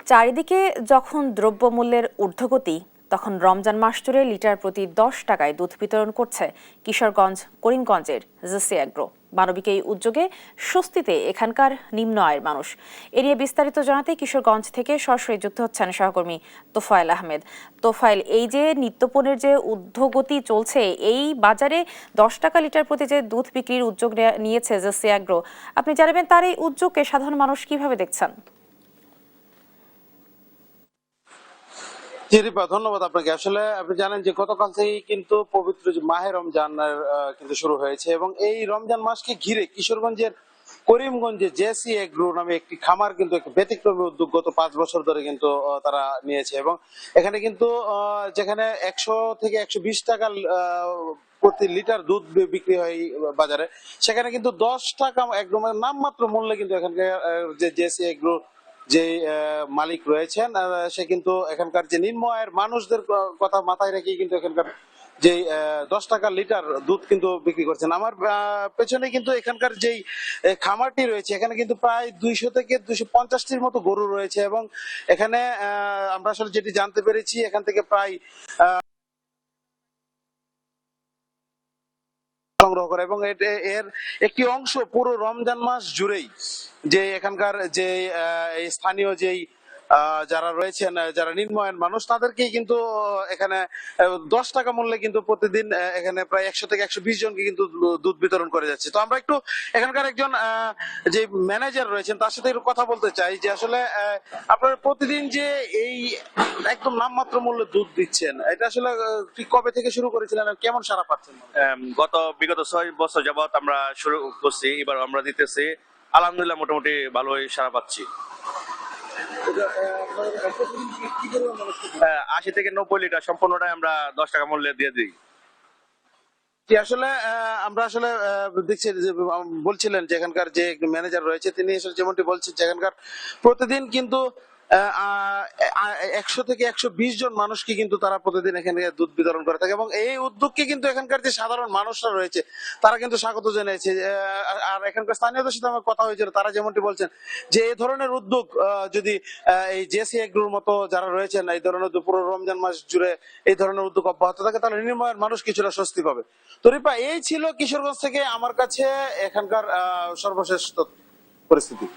চারিদিকে যখন দ্রব্যমূল্যের ঊর্ধ্বগতি, তখন রমজান মাস জুড়ে লিটার প্রতি 10 টাকায় দুধ বিতরণ করছে কিশোরগঞ্জ করিমগঞ্জের জেসি অ্যাগ্রো। মানবিক এই উদ্যোগে স্বস্তিতে এখানকার নিম্ন আয়ের মানুষ। এ নিয়ে বিস্তারিত জানাতে কিশোরগঞ্জ থেকে সরাসরি যুক্ত হচ্ছেন সহকর্মী তোফায়েল আহমেদ। তোফায়েল, এই যে নিত্যপণ্যের যে ঊর্ধ্বগতি চলছে, এই বাজারে 10 টাকা লিটার প্রতি যে দুধ বিক্রির উদ্যোগ নিয়েছে জেসি অ্যাগ্রো, আপনি জানাবেন তার এই উদ্যোগকে সাধারণ মানুষ কিভাবে দেখছেন? রিপা, ধন্যবাদ আপনাকে। আসলে আপনি জানেন যে গতকাল থেকেই কিন্তু পবিত্র যে মাহে রমজান কিন্তু শুরু হয়েছে এবং এই রমজান মাসকে ঘিরে কিশোরগঞ্জের করিমগঞ্জে জেসি এগ্রো নামে একটি খামার কিন্তু একটা ব্যতিক্রমী উদ্যোগ গত 5 বছর ধরে কিন্তু তারা নিয়েছে এবং এখানে কিন্তু যেখানে 100 থেকে 120 টাকা প্রতি লিটার দুধ বিক্রি হয় বাজারে, সেখানে কিন্তু 10 টাকা একদম নামমাত্র মূল্যে কিন্তু এখানকার যে জেসি এগ্রো যে মালিক রয়েছেন সে কিন্তু এখানকার যে নিম্ন আয়ের মানুষদের কথা মাথায় রেখেই কিন্তু এখানকার যে 10 টাকা লিটার দুধ কিন্তু বিক্রি করছেন। আমার পেছনে কিন্তু এখানকার যেই খামারটি রয়েছে, এখানে কিন্তু প্রায় 200 থেকে 250টির মতো গরু রয়েছে এবং এখানে আমরা আসলে যেটি জানতে পেরেছি, এখান থেকে প্রায় সংগ্রহ করে এবং এর একটি অংশ পুরো রমজান মাস জুড়েই যে এখানকার যে স্থানীয় যেই যারা রয়েছেন, যারা নিম্ন আয়ের মানুষ, তাদেরকেই কিন্তু এখানে 10 টাকা মূল্যে কিন্তু প্রতিদিন এখানে প্রায় 100 থেকে 120 জনকে কিন্তু দুধ বিতরণ করে যাচ্ছে। তো আমরা একটু এখানকার একজন যে ম্যানেজার রয়েছেন তার সাথে একটু কথা বলতে চাই যে আসলে আপনারা প্রতিদিন যে এই একদম নামমাত্র মূল্যে দুধ দিচ্ছেন, এটা আসলে ঠিক কবে থেকে শুরু করেছিলেন আর কেমন সাড়া পাচ্ছেন? বিগত 6 বছর যাবত আমরা শুরু করছি, এবার আমরা দিতেছি। আলহামদুলিল্লাহ মোটামুটি ভালোই সাড়া পাচ্ছি। 80 থেকে 90 লিটার সম্পূর্ণটাই আমরা 10 টাকা মূল্যে দিয়ে দিই। আসলে আমরা আসলে দেখছি যে বলছিলেন যে এখানকার যে ম্যানেজার রয়েছে তিনি যেমনটি বলছেন যে এখানকার প্রতিদিন কিন্তু 100 থেকে 120 জন মানুষকে কিন্তু তারা প্রতিদিন এখানে দুধ বিতরণ করে থাকে এবং এই উদ্যোগকে কিন্তু এখানকার যে সাধারণ মানুষরা রয়েছে তারা কিন্তু স্বাগত জানিয়েছে। আর এখানকার স্থানীয়দের সাথে আমার কথা হয়েছিল, তারা যেমনটি বলছেন যে এই ধরনের উদ্যোগ যদি এই জেসি এগ্রোর মতো যারা রয়েছেন এই ধরনের পুরো রমজান মাস জুড়ে এই ধরনের উদ্যোগ অব্যাহত থাকে তাহলে নিম্ন আয়ের মানুষ কিছুটা স্বস্তি পাবে। তো রিপা, এই ছিল কিশোরগঞ্জ থেকে আমার কাছে এখানকার সর্বশেষ পরিস্থিতি।